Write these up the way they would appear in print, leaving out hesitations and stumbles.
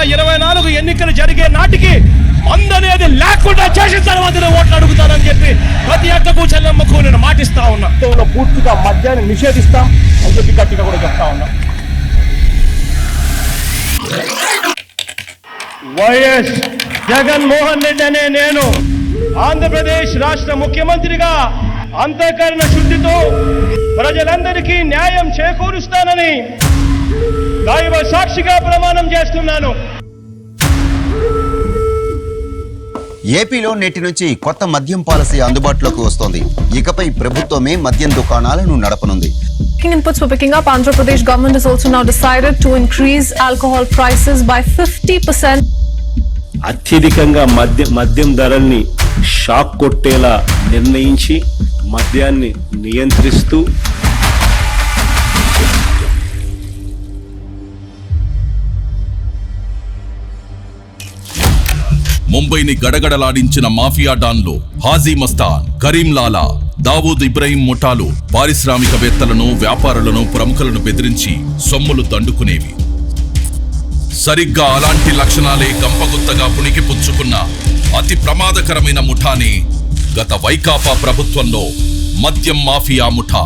2024 ఎన్నికలు జరిగే నాటికి మందనేది లేకుండా చేసిన తర్వాతనే ఓట్లు అడుగుతానని చెప్పి ప్రతి అక్కకు చెల్లెమ్మకు నేను మాటిస్తా ఉన్నా. పూర్తిగా మద్యాన్ని నిషేధిస్తాం అని చెప్పి గట్టిగా కూడా చెప్తా ఉన్నా. వైఎస్ జగన్మోహన్ రెడ్డి అనే నేను ఆంధ్రప్రదేశ్ రాష్ట్ర ముఖ్యమంత్రిగా అంతఃకరణ శుద్ధితో ప్రజలందరికీ న్యాయం చేకూరుస్తానని దైవ సాక్షిగా ప్రమాణం చేస్తున్నాను. ఏపీలో నేటి నుంచి కొత్త మద్యం పాలసీ అందుబాటులోకి వస్తోంది. ఇకపై ప్రభుత్వమే మద్యం దుకాణాలను నడపనుంది. Inputs were picking up. Andhra Pradesh government has also now decided to increase alcohol prices by 50%. అత్యధికంగా మద్యం ధరల్ని షాక్ కొట్టేలా నిర్ణయించి మద్యాన్ని నియంత్రిస్తూ ముంబైని గడగడలాడించిన మాఫియా డాన్లు హాజీ మస్తాన్, కరీం లాలా, దావూద్ ఇబ్రహీం ముఠాలు పారిశ్రామికవేత్తలను, వ్యాపారులను, ప్రముఖులను బెదిరించి సొమ్ములు దండుకునేవి. సరిగ్గా అలాంటి లక్షణాలే గంపగుత్తగా పుణికి పుచ్చుకున్న అతి ప్రమాదకరమైన ముఠానే గత వైకాపా ప్రభుత్వంలో మద్యం మాఫియా ముఠా.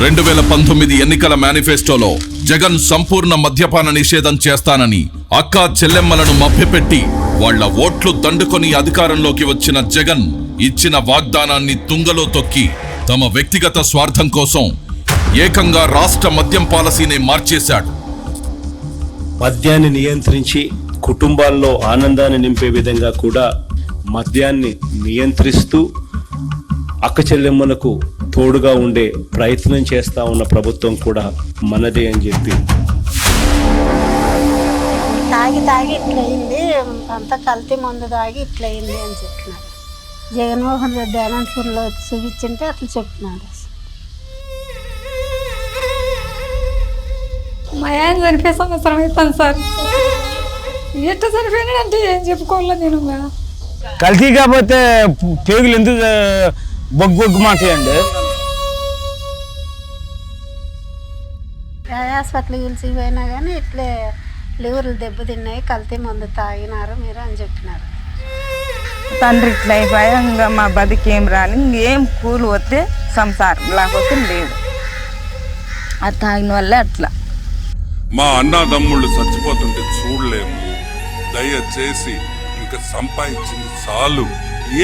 2019 ఎన్నికల మేనిఫెస్టోలో జగన్ సంపూర్ణ మద్యపాన నిషేధం చేస్తానని అక్కా చెల్లెమ్మలను మభ్యపెట్టి వాళ్ల ఓట్లు దండుకొని అధికారంలోకి వచ్చిన జగన్ ఇచ్చిన వాగ్దానాన్ని తుంగలో తొక్కి తమ వ్యక్తిగత స్వార్థం కోసం ఏకంగా రాష్ట్ర మద్యం పాలసీని మార్చేశాడు. మద్యాన్ని నియంత్రించి కుటుంబాల్లో ఆనందాన్ని నింపే విధంగా కూడా మద్యాన్ని నియంత్రిస్తూ అక్క చెల్లెమ్మలకు తోడుగా ఉండే ప్రయత్నం చేస్తా ఉన్న ప్రభుత్వం కూడా మనదే అని చెప్పి తాగి ఇట్లయింది, అంతా కల్తీ మందు తాగి ఇట్లయింది అని చెప్పినారు. జగన్మోహన్ రెడ్డి అనంతపురంలో చూపించింటే అట్లా చెప్పినాడు. మా ఆయన చనిపోయే సంవత్సరం అయిపోయింది సార్. ఎట్లా చనిపోయినాడంటే ఏం చెప్పుకోవాలా నేను. కల్తీ కాకపోతే పేగులు ఎందుకు బొగ్గు మాట్లాడండి. హాస్పిటల్ పిలిచిపోయినా కానీ ఇట్లే లివర్లు దెబ్బతిన్నాయి, కల్తీ మందు తాగినారు మీరు అని చెప్పినారు. తండ్రి ఇట్లా అయిపోయా, ఇంకా మా బతికేం రాని, ఇంకేం కూలి వస్తే సంసారం లేకపోతే లేదు. అది తాగిన వల్లే అట్లా. మా అన్నదమ్ముళ్ళు చచ్చిపోతుంటే చూడలేము. దయచేసి ఇంకా సంపాదించింది చాలు.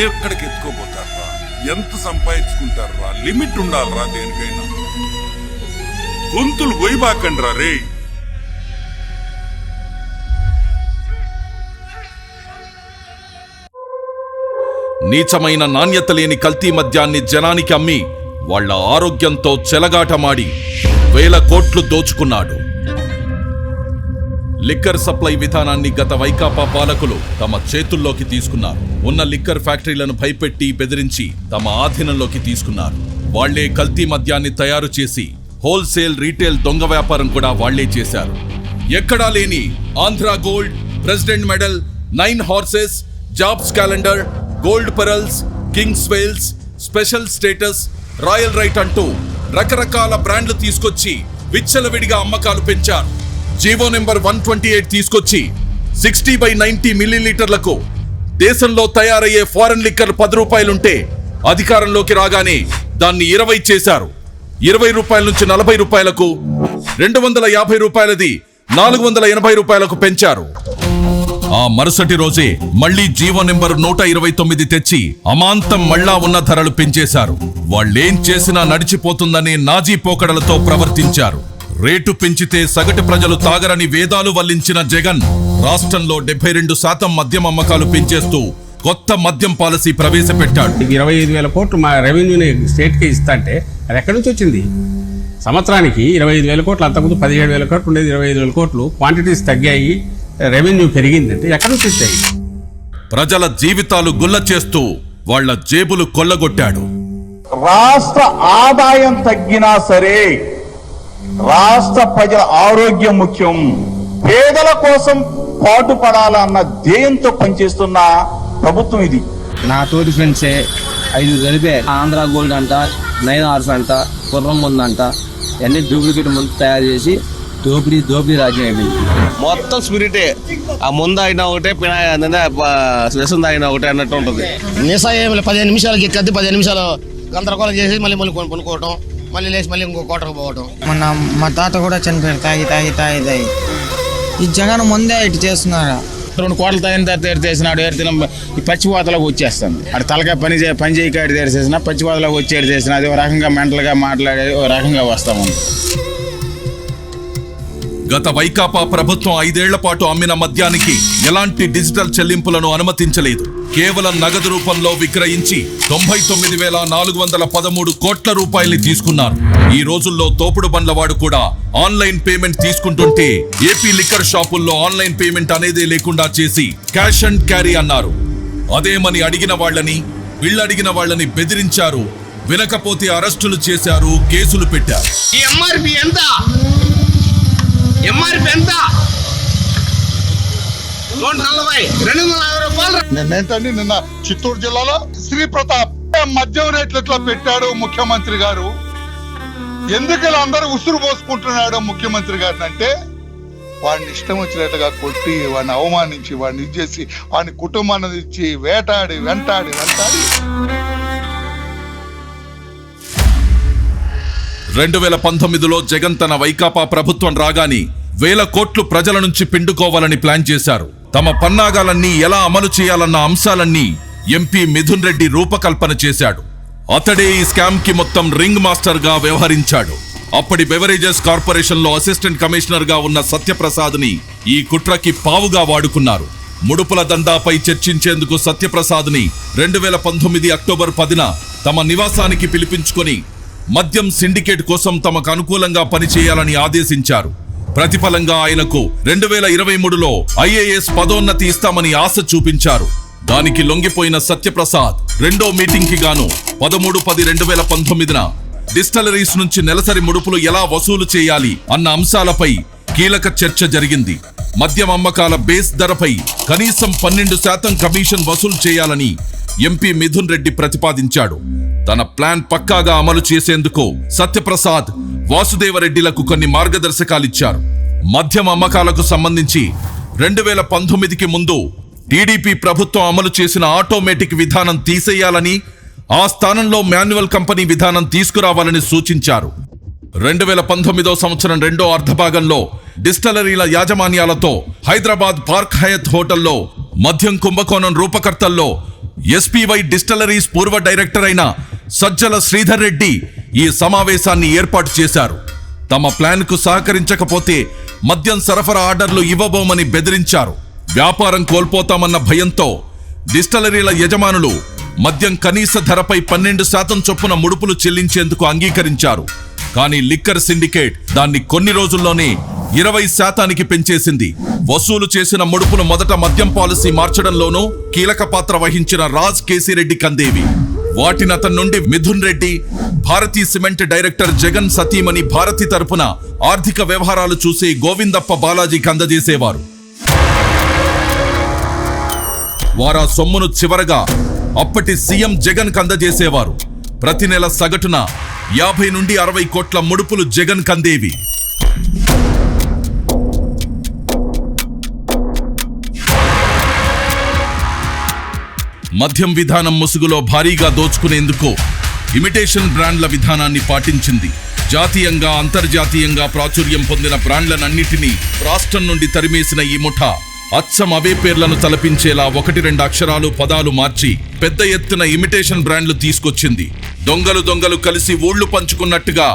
ఎక్కడికి ఎత్తుకోపోతారా? ఎంత సంపాదించుకుంటారా? లిమిట్ ఉండాలరా దేనికైనా. గొంతులు గొయ్యబాకండి రా రే. నీచమైన నాణ్యత లేని కల్తీ మద్యాన్ని జనానికి అమ్మి వాళ్ల ఆరోగ్యంతో చెలగాటమాడి 1000 కోట్లు దోచుకున్నాడు. లిక్కర్ సప్లై విధానాన్ని గత వైకాపా పాలకులు తమ చేతుల్లోకి తీసుకున్నారు. ఉన్న లిక్కర్ ఫ్యాక్టరీలను భయపెట్టి బెదిరించి తమ ఆధీనంలోకి తీసుకున్నారు. వాళ్లే కల్తీ మద్యాన్ని తయారు చేసి హోల్సేల్, రీటైల్ దొంగ వ్యాపారం కూడా వాళ్లే చేశారు. ఎక్కడా లేని Andhra gold, president medal, 9 horses, jobs calendar, gold pearls, kings whales, special status, royal right అంటూ రకరకాల బ్రాండ్లు తీసుకొచ్చి విచ్చలవిడిగా అమ్మకాలు పెంచారు. జీవో నెంబర్ 128 తీసుకొచ్చి 60/90 మిల్లీలీటర్లకు దేశంలో తయారయ్యే ఫారెన్ లిక్కర్ 10 రూపాయలుంటే అధికారంలోకి రాగానే దాన్ని 20 చేశారు. 20 రూపాయల నుంచి 40 రూపాయలకు, 250 రూపాయలది 480 రూపాయలకు పెంచారు. ఆ మరుసటి రోజే మళ్లీ జీవో నెంబర్ 129 తెచ్చి అమాంతం మళ్ళా ఉన్న ధరలు పెంచేశారు. వాళ్లేం చేసినా నడిచిపోతుందనే నాజీ పోకడలతో ప్రవర్తించారు. రేటు పెంచితే సగటు ప్రజలు తాగరని వేదాలు వల్లించిన జగన్ రాష్ట్రంలో 72% మద్యం అమ్మకాలు పెంచేస్తూ కొత్త మద్యం పాలసీ ప్రవేశపెట్టాడు. 25,000 కోట్లు మా రెవెన్యూని స్టేట్కి ఇస్తాంటే అది ఎక్కడి నుంచి వచ్చింది? సంవత్సరానికి 25,000 కోట్లు, అంతకుముందు 17,000 కోట్లు ఉండేది. 25,000 కోట్లు క్వాంటిటీస్ తగ్గాయి, రెవెన్యూ పెరిగిందంటే ఎక్కడి నుంచి వచ్చాయి? ప్రజల జీవితాలు గుల్ల చేస్తూ వాళ్ల జేబులు కొల్లగొట్టాడు. రాష్ట్ర ఆదాయం తగ్గినా సరే రాష్ట్ర ప్రజల ఆరోగ్యం ముఖ్యం, పేదల కోసం పాటుపడాలన్న ధ్యేయంతో పనిచేస్తున్న ప్రభుత్వం ఇది. నా తోటి ఫ్రెండ్సే 5 కలిపే ఆంధ్ర గోల్డ్ అంట, 9 హార్స్ అంట, కుర్రం ముందు అంట, అన్ని డూప్లికేట్ ముందు తయారు చేసి దోపిడీ రాజ్యం అయిపోయింది. మొత్తం స్పిరిటే. ఆ ముందు అయినా ఒకటే, వ్యసం అయినా ఒకటే అన్నట్టు ఉంటుంది. నిసా ఏమి 15 నిమిషాలకి ఎక్కద్ది, 15 నిమిషాలు గందరగోళం చేసి మళ్ళీ కొనుక్కోవటం, మళ్ళీ లేచి మళ్ళీ ఇంకో కోటకు పోవటం. మా తాత కూడా చనిపోయారు తాగి. ఈ జగన్ ముందే ఇటు చేస్తున్నారు. 2 కోట్ల తాగిన తర్వాత చేసినాడు ఏర్తినం ఈ పచ్చిపోతలోకి వచ్చేస్తుంది. అటు తలకాయ పని చేయకాడి దగ్గర చేసిన పచ్చిపోతలోకి వచ్చేది చేసిన అది ఒక రకంగా మెంటల్గా మాట్లాడేది ఒక రకంగా వస్తాము. గత వైకాపా ప్రభుత్వం 5 ఏళ్ల పాటు అమ్మిన మద్యానికి ఎలాంటి డిజిటల్ చెల్లింపులను అనుమతించలేదు. కేవలం నగదు రూపంలో విక్రయించి 99,413 కోట్ల రూపాయల్ని తీసుకున్నారు. ఈ రోజుల్లో తోపుడు బండ్లవాడు కూడా ఆన్లైన్ పేమెంట్ తీసుకుంటుంటే ఏపీ లిక్కర్ షాపుల్లో ఆన్లైన్ పేమెంట్ అనేది లేకుండా చేసి క్యాష్ అండ్ క్యారీ అన్నారు. అదేమని అడిగిన వాళ్ళని వీళ్ళడిగిన వాళ్ళని బెదిరించారు. వినకపోతే అరెస్టులు చేశారు, కేసులు పెట్టారు. నిన్నేంటండి నిన్న చిత్తూరు జిల్లాలో శ్రీ ప్రతాప్ మద్యం రేట్లు ఎట్లా పెట్టాడు ముఖ్యమంత్రి గారు, ఎందుకు ఇలా అందరూ ఉసురు పోసుకుంటున్నాడు ముఖ్యమంత్రి గారిని అంటే, వాడిని ఇష్టం వచ్చినట్టుగా కొట్టి, వాడిని అవమానించి, వాడిని ఇచ్చేసి, వాడిని కుటుంబాన్ని ఇచ్చి వెంటాడి 2019లో జగన్ తన వైకాపా ప్రభుత్వం రాగానే 1,000 కోట్లు ప్రజల నుంచి పిండుకోవాలని ప్లాన్ చేశారు. తమ పన్నాగాలన్నీ ఎలా అమలు చేయాలన్న అంశాలన్నీ ఎంపీ మిథున్ రెడ్డి రూపకల్పన చేశాడు. అతడే ఈ స్కామ్ కి మొత్తం రింగ్ మాస్టర్ గా వ్యవహరించాడు. అప్పటి బెవరేజెస్ కార్పొరేషన్ లో అసిస్టెంట్ కమిషనర్ గా ఉన్న సత్యప్రసాద్ ని ఈ కుట్రకి పావుగా వాడుకున్నారు. ముడుపుల దందాపై చర్చించేందుకు సత్యప్రసాద్ ని 2019 అక్టోబర్ 10న తమ నివాసానికి పిలిపించుకొని మద్యం సిండికేట్ కోసం తమకు అనుకూలంగా పనిచేయాలని ఆదేశించారు. ప్రతిఫలంగా ఆయనకు 2023లో IAS పదోన్నతి ఇస్తామని ఆశ చూపించారు. దానికి లొంగిపోయిన సత్యప్రసాద్ రెండో మీటింగ్ కి గాను 13/10/2019న డిస్టిలరీస్ నుంచి నెలసరి ముడుపులు ఎలా వసూలు చేయాలి అన్న అంశాలపై కీలక చర్చ జరిగింది. మద్యం అమ్మకాల బేస్ ధరపై కనీసం 12% కమిషన్ వసూలు చేయాలని ఎంపీ మిథున్ రెడ్డి ప్రతిపాదించాడు. తన ప్లాన్ పక్కాగా అమలు చేసేందుకు సత్యప్రసాద్, వాసుదేవరెడ్డిలకు కొన్ని మార్గదర్శకాలిచ్చారు. మద్యం అమ్మకాలకు సంబంధించి 2019కి ముందు టీడీపీ ప్రభుత్వం అమలు చేసిన ఆటోమేటిక్ విధానం తీసేయాలని, ఆ స్థానంలో మాన్యువల్ కంపెనీ విధానం తీసుకురావాలని సూచించారు. 2019వ సంవత్సరం రెండో అర్ధభాగంలో డిస్టిలరీల యాజమాన్యాలతో హైదరాబాద్ పార్క్ హయత్ హోటల్లో మద్యం కుంభకోణం రూపకర్తల్లో SPY డిస్టిలరీస్ పూర్వ డైరెక్టర్ అయిన సజ్జల శ్రీధర్ రెడ్డి ఈ సమావేశాన్ని ఏర్పాటు చేశారు. తమ ప్లాన్ కు సహకరించకపోతే మద్యం సరఫరా ఆర్డర్లు ఇవ్వబోమని బెదిరించారు. వ్యాపారం కోల్పోతామన్న భయంతో డిస్టిలరీల యజమానులు మద్యం కనీస ధరపై 12% చొప్పున ముడుపులు చెల్లించేందుకు అంగీకరించారు. కానీ లిక్కర్ సిండికేట్ దాన్ని కొన్ని రోజుల్లోనే 20% పెంచేసింది. వసూలు చేసిన ముడుపులు మొదట మద్యం పాలసీ మార్చడంలోనూ కీలక పాత్ర వహించిన రాజ్ కేసిరెడ్డి కందేవి. వాటిని అతని నుండి మిథున్ రెడ్డి, భారతీ సిమెంట్ డైరెక్టర్ జగన్ సతీమణి భారతి తరపున ఆర్థిక వ్యవహారాలు చూసే గోవిందప్ప బాలాజీకి అందజేసేవారు. వారా సొమ్మును చివరగా అప్పటి సీఎం జగన్ కందజేసేవారు. ప్రతి నెల సగటున 50 నుండి 60 కోట్ల ముడుపులు జగన్ కందేవి. మద్యం విధానం ముసుగులో భారీగా దోచుకునేందుకు ఇమిటేషన్ బ్రాండ్ల విధానాన్ని పాటించింది. జాతీయంగా అంతర్జాతీయంగా ప్రాచుర్యం పొందిన బ్రాండ్లనన్నిటినీ రాష్ట్రం నుండి తరిమేసిన ఈ ముఠా అచ్చం అవే పేర్లను తలపించేలా 1-2 అక్షరాలు పదాలు మార్చి పెద్ద ఎత్తున ఇమిటేషన్ బ్రాండ్లు తీసుకొచ్చింది. దొంగలు కలిసి ఊళ్లు పంచుకున్నట్టుగా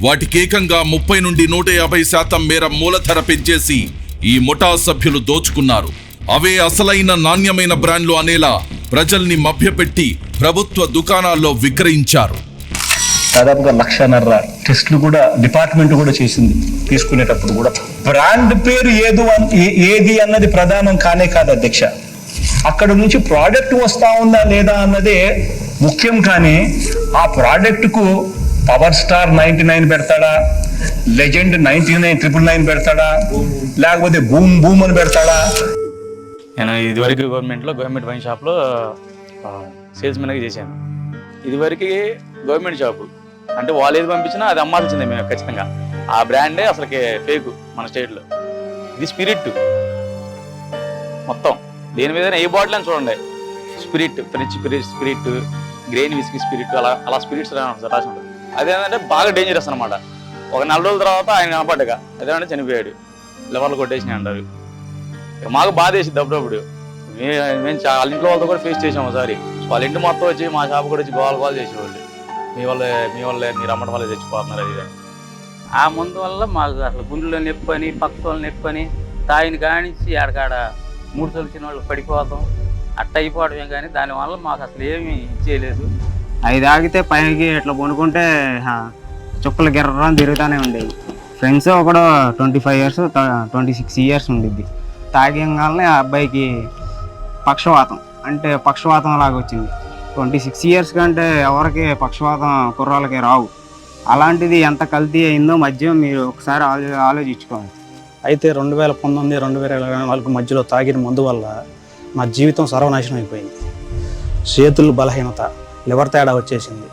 వాటికేకంగా 30 నుండి 150% మేర మూలధర పెంచేసి ఈ ముఠా సభ్యులు దోచుకున్నారు. అవే అసలైన నాణ్యమైన బ్రాండ్లు అనేలా ప్రజల్ని మభ్యపెట్టి ప్రభుత్వ దుకాణాల్లో విక్రయించారు. దాదాపుగా 1,50,000 టెస్టులు కూడా డిపార్ట్మెంట్ కూడా చేసింది. తీసుకునేటప్పుడు కూడా బ్రాండ్ పేరు ఏది అన్నది ప్రధానం కానే కాదు అధ్యక్ష. అక్కడ నుంచి ప్రోడక్ట్ వస్తా ఉందా లేదా అన్నదే ముఖ్యం. కానీ ఆ ప్రోడక్ట్కు పవర్ స్టార్ 99 పెడతాడా, లెజెండ్ 99,999 పెడతాడా, లేకపోతే బూమ్ అని పెడతాడా? నేను ఇదివరకు గవర్నమెంట్ వైన్ షాప్లో సేల్స్ మెన్గా చేశాను. ఇదివరకు గవర్నమెంట్ షాపు అంటే వాళ్ళు ఏది పంపించినా అది అమ్మాల్సిందే మేము ఖచ్చితంగా. ఆ బ్రాండే అసలుకి ఫేక్ మన స్టేట్లో. ఇది స్పిరిట్ మొత్తం. దేని మీద ఏ బాటిల్ అని చూడండి, spirit, French spirit, grain whisky spirit, అలా స్పిరిట్స్ రాసి ఉంటుంది. అదేంటంటే బాగా డేంజరస్ అనమాట. ఒక 4 రోజుల తర్వాత ఆయన కనపడ్డగా అదేమంటే చనిపోయాడు, లివర్లు కొట్టేసినాయి అంటారు. మాకు బాధ వేసింది అప్పుడప్పుడు. మేము వాళ్ళ ఇంట్లో వాళ్ళతో కూడా ఫేస్ చేసాము ఒకసారి. వాళ్ళ ఇంటి మొత్తం వచ్చి మా షాప్ కూడా వచ్చి గోల చేసేవాళ్ళు, మీ వాళ్ళే మీరు అమ్మడం వల్ల తెచ్చిపోతున్నారు అది. ఆ మందు వల్ల మాకు అసలు గుండెలో నొప్పి అని, పక్కతోళ్ళు నొప్పి అని, తాయిని కానించి ఆడకాడ 3 తొలిచిన వాళ్ళు పడిపోతాం, అట్ట అయిపోవడమే. కానీ దానివల్ల మాకు అసలు ఏమీ ఇచ్చేయలేదు. 5 తాగితే పైకి ఇట్లా కొనుక్కుంటే చుక్కలు గిర్రని తిరుగుతూనే ఉండేవి. ఫ్రెండ్స్ ఒకడు 25 ఇయర్స్ 26 ఇయర్స్ ఉండిద్ది. తాగంగానే ఆ అబ్బాయికి పక్షవాతం, అంటే పక్షవాతం లాగా వచ్చింది. 26 ఇయర్స్ కంటే ఎవరికి పక్షవాతం కుర్రాళ్ళకి రావు. అలాంటిది ఎంత కల్తీ అయిందో మద్యం మీరు ఒకసారి ఆలోచించుకోండి. అయితే 2019, 2024 మధ్యలో తాగిన మందు వల్ల మా జీవితం సర్వనాశనం అయిపోయింది. చేతులు బలహీనత, లివర్ తేడా వచ్చేసింది.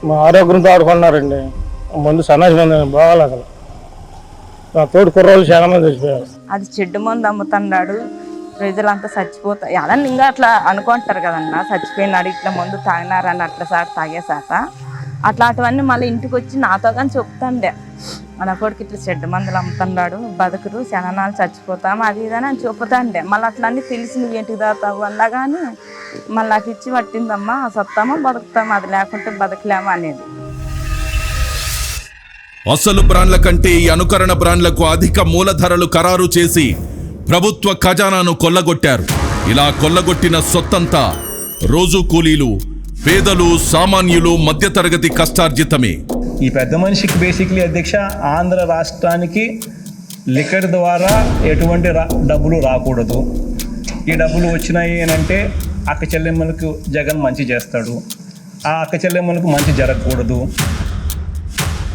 మా ఆరోగ్యంతో ఆడుకున్నారండి. మందు సన్నాసి బాగాలి. అసలు నా తోడు కుర్రోళ్ళు చాలా మంది చచ్చిపోయారు. అది చెడ్డు మందు అమ్ముతున్నాడు, ప్రజలంతా చచ్చిపోతారు అలా ఇంకా అట్లా అనుకుంటారు కదన్నా. చచ్చిపోయినాడు ఇట్లా మందు తాగినారని అట్లా సార్ తాగేసాక అట్లాంటివన్నీ మళ్ళీ ఇంటికి వచ్చి నాతో కానీ చెప్తాండే, నా కొడుకు ఇట్లా చెడ్డ మందులు అమ్ముతున్నాడు, బతుకురు శనాలు చచ్చిపోతాం అది ఇదని అని చెప్తాండే. మళ్ళీ అట్లా అన్నీ తెలిసి నువ్వు ఏంటికి తాగుతావు అన్నా కానీ మళ్ళీ నాకు ఇచ్చి పట్టిందమ్మా, సత్తామా బతుకుతామా, అది లేకుంటే బతకలేమా అనేది. అసలు బ్రాండ్ల కంటే ఈ అనుకరణ బ్రాండ్లకు అధిక మూలధరలు ఖరారు చేసి ప్రభుత్వ ఖజానాను కొల్లగొట్టారు. ఇలా కొల్లగొట్టిన సొత్తంతా రోజు కూలీలు, పేదలు, సామాన్యులు, మధ్యతరగతి కష్టార్జితమే. ఈ పెద్ద మనిషికి బేసిక్లీ అధ్యక్ష ఆంధ్ర రాష్ట్రానికి లిక్కర్ ద్వారా ఎటువంటి డబ్బులు రాకూడదు. ఈ డబ్బులు వచ్చినాయి అని అంటే అక్క చెల్లెమ్మలకు జగన్ మంచి చేస్తాడు, ఆ అక్క చెల్లెమ్మలకు మంచి జరగకూడదు.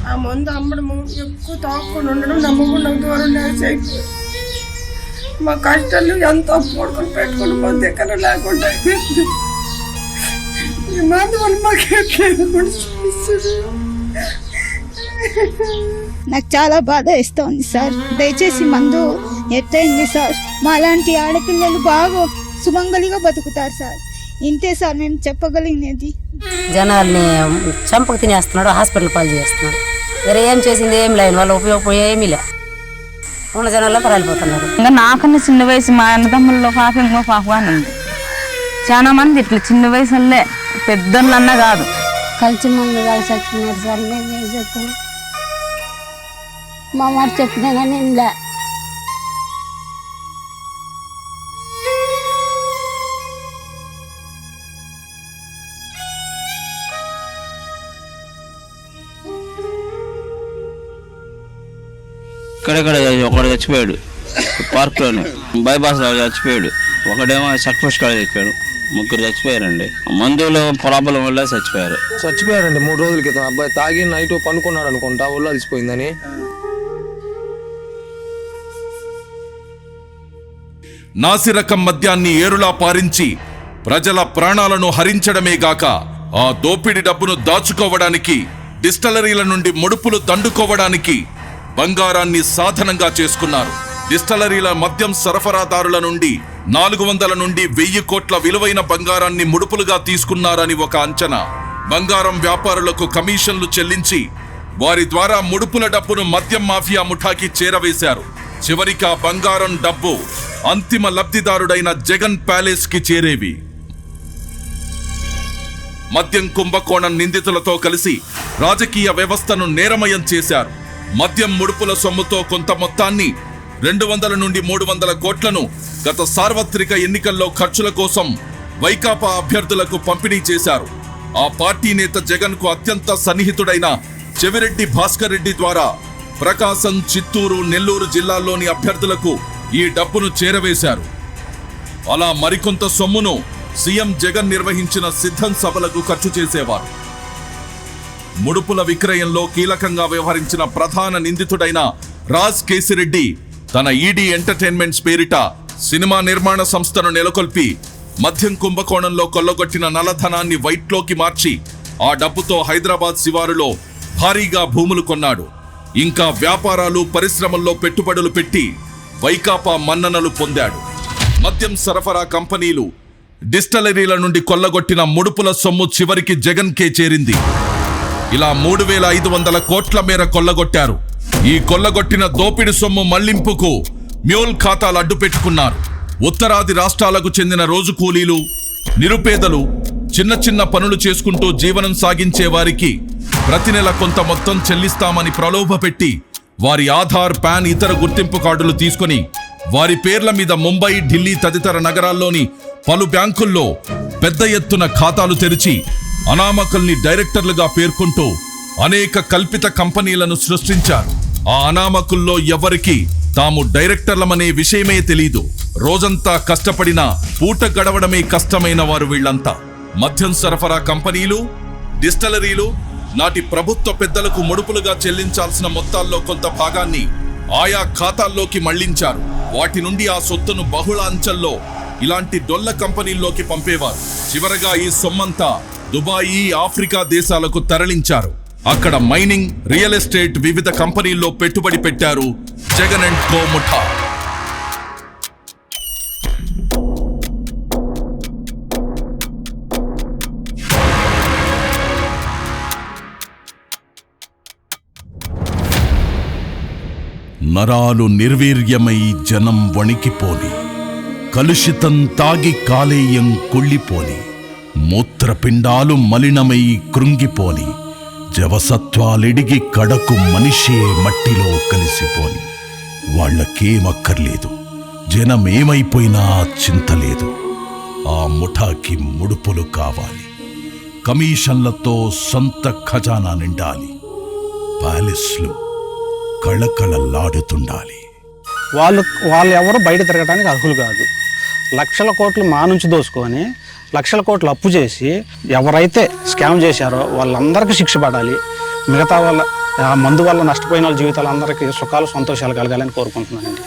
ఆ మందు అమ్మడము, ఎక్కువ తాగకుండా ఉండడం, నమ్మకుండా దూరం అయిపోయి మా కష్టాలు ఎంతో పోడుకొని పెట్టుకుని మా దగ్గర లేకుండా అయిపోయింది. ఈ మందు వల్ల మాకు నాకు చాలా బాధ ఇస్తోంది సార్. దయచేసి మందు ఎత్తైంది సార్. మాలాంటి ఆడపిల్లలు బాగా సుమంగలిగా బతుకుతారు సార్. ఇంతే సార్ మేము చెప్పగలిగినది. జనాల్ని చంపకు తినేస్తున్నాడు, హాస్పిటల్ పాలు చేస్తున్నాడు. వేరే ఏం చేసింది ఏం లేదు, వాళ్ళ ఉపయోగం ఏమీ లే. ఉన్న జనాల్లో పరాలిపోతున్నారు. ఇంకా నాకన్నా చిన్న వయసు మా అన్నదమ్ముల్లో పాప ఇంకో పాప అని ఉంది. చాలా మంది ఇట్లా చిన్న వయసులే, పెద్దోళ్ళన్నా కాదు. కలిసి మందు కలిసి చచ్చిపోయినారు సార్. మేము ఏం చెప్తాం, మా మాట చెప్పినా కానీ ఇందా ఇక్కడెక్కడ ఒకడు చచ్చిపోయాడు, పార్క్లోనే బైపాస్ చచ్చిపోయాడు. ఒకడేమో సక్సెస్ కాడ చచ్చిపోయాడు. 3 చచ్చిపోయారండి. మందులో ప్రాబ్లం వల్ల చచ్చిపోయారండి. 3 రోజుల క్రితం అబ్బాయి తాగి నైట్ పనుకున్నాడు అనుకుంటా, ఒళ్ళు అలసిపోయిందని. నాసిరకం మద్యాన్ని ఏరులా పారించి ప్రజల ప్రాణాలను హరించడమే గాక ఆ దోపిడి డబ్బును దాచుకోవడానికి, డిస్టలరీల నుండి ముడుపులు దండుకోవడానికి బంగారాన్ని సాధనంగా చేసుకున్నారు. డిస్టలరీల మద్యం సరఫరాదారుల నుండి 400 నుండి 1000 కోట్ల విలువైన బంగారాన్ని ముడుపులుగా తీసుకున్నారని ఒక అంచనా. బంగారం వ్యాపారులకు కమిషన్లు చెల్లించి వారి ద్వారా ముడుపుల డబ్బును మద్యం మాఫియా ముఠాకి చేరవేశారు. చివరికి ఆ బంగారం డబ్బు అంతిమ లబ్ధిదారుడైన జగన్ ప్యాలెస్ కి చేరేవి. మద్యం కుంభకోణం నిందితులతో కలిసి రాజకీయ వ్యవస్థను నేరమయం చేశారు. మద్యం ముడుపుల సొమ్ముతో కొంత మొత్తాన్ని 200 నుండి 300 కోట్లను గత సార్వత్రిక ఎన్నికల్లో ఖర్చుల కోసం వైకాపా అభ్యర్థులకు పంపిణీ చేశారు. ఆ పార్టీ నేత జగన్ కు అత్యంత సన్నిహితుడైన చెవిరెడ్డి భాస్కర్ రెడ్డి ద్వారా ప్రకాశం, చిత్తూరు, నెల్లూరు జిల్లాల్లోని అభ్యర్థులకు ఈ డబ్బును చేరవేశారు. అలా మరికొంత సొమ్మును సీఎం జగన్ నిర్వహించిన సిద్ధం సభలకు ఖర్చు చేసేవారు. ముడుపుల విక్రయంలో కీలకంగా వ్యవహరించిన ప్రధాన నిందితుడైన రాజ్ కేసిరెడ్డి తన ఈడీ ఎంటర్టైన్మెంట్స్ పేరిట సినిమా నిర్మాణ సంస్థను నెలకొల్పి మద్యం కుంభకోణంలో కొల్లగొట్టిన నల్లధనాన్ని వైట్లోకి మార్చి ఆ డబ్బుతో హైదరాబాద్ శివారులో భారీగా భూములు కొన్నాడు. ఇంకా వ్యాపారాలు పరిశ్రమల్లో పెట్టుబడులు పెట్టి వైకాపా మన్ననలు పొందాడు. మద్యం సరఫరా కంపెనీలు, డిస్టిలరీల నుండి కొల్లగొట్టిన ముడుపుల సొమ్ము చివరికి జగన్కే చేరింది. ఇలా 3,500 కోట్ల మేర కొల్లగొట్టారు. ఈ కొల్లగొట్టిన దోపిడి సొమ్ము మళ్లింపుకు మ్యూల్ ఖాతాలు అడ్డు పెట్టుకున్నారు. ఉత్తరాది రాష్ట్రాలకు చెందిన రోజు కూలీలు, నిరుపేదలు చిన్న చిన్న పనులు చేసుకుంటూ జీవనం సాగించే వారికి ప్రతి నెల కొంత మొత్తం చెల్లిస్తామని ప్రలోభపెట్టి వారి ఆధార్, పాన్, ఇతర గుర్తింపు కార్డులు తీసుకుని వారి పేర్ల మీద ముంబై, ఢిల్లీ తదితర నగరాల్లోని పలు బ్యాంకుల్లో పెద్ద ఎత్తున ఖాతాలు తెరిచి అనామకుల్ని డైరెక్టర్లుగా పేర్కొంటూ అనేక కల్పిత కంపెనీలను సృష్టించారు. ఆ అనామకుల్లో ఎవరికి తాము డైరెక్టర్లమనే విషయమే తెలీదు. రోజంతా కష్టపడినా పూట గడవడమే కష్టమైన వారు వీళ్లంతా. మద్యం సరఫరా కంపెనీలు, డిస్టిలరీలు నాటి ప్రభుత్వ పెద్దలకు ముడుపులుగా చెల్లించాల్సిన మొత్తాల్లో కొంత భాగాన్ని ఆయా ఖాతాల్లోకి మళ్లించారు. వాటి నుండి ఆ సొత్తును బహుళ అంచెల్లో ఇలాంటి డొల్ల కంపెనీల్లోకి పంపేవారు. చివరగా ఈ సొమ్మంతా దుబాయి, ఆఫ్రికా దేశాలకు తరలించారు. అక్కడ మైనింగ్, రియల్ ఎస్టేట్ వివిధ కంపెనీల్లో పెట్టుబడి పెట్టారు జగన్ అండ్ కో ముఠా. నరాలు నిర్వీర్యమై జనం వణికిపోని, కలుషితం తాగి కాలేయం కుళ్ళిపోని, మూత్రపిండాలు మలినమై కృంగిపోని, జవసత్వాలిడిగి కడకు మనిషే మట్టిలో కలిసిపోని. వాళ్లకేమక్కర్లేదు, జనమేమైపోయినా చింతలేదు. ఆ ముఠాకి ముడుపులు కావాలి, కమిషన్లతో సొంత ఖజానా నిండాలి, ప్యాలెస్లు కళకళలాడుతుండాలి. వాళ్ళు ఎవరు బయట తిరగడానికి అర్హులు కాదు. లక్షల కోట్లు మా నుంచి దోసుకొని లక్షల కోట్లు అప్పు చేసి ఎవరైతే స్కామ్ చేశారో వాళ్ళందరికీ శిక్ష పడాలి. మిగతా వాళ్ళ మందు వల్ల నష్టపోయిన వాళ్ళ జీవితాలు అందరికీ సుఖాలు, సంతోషాలు కలగాలని కోరుకుంటున్నానండి.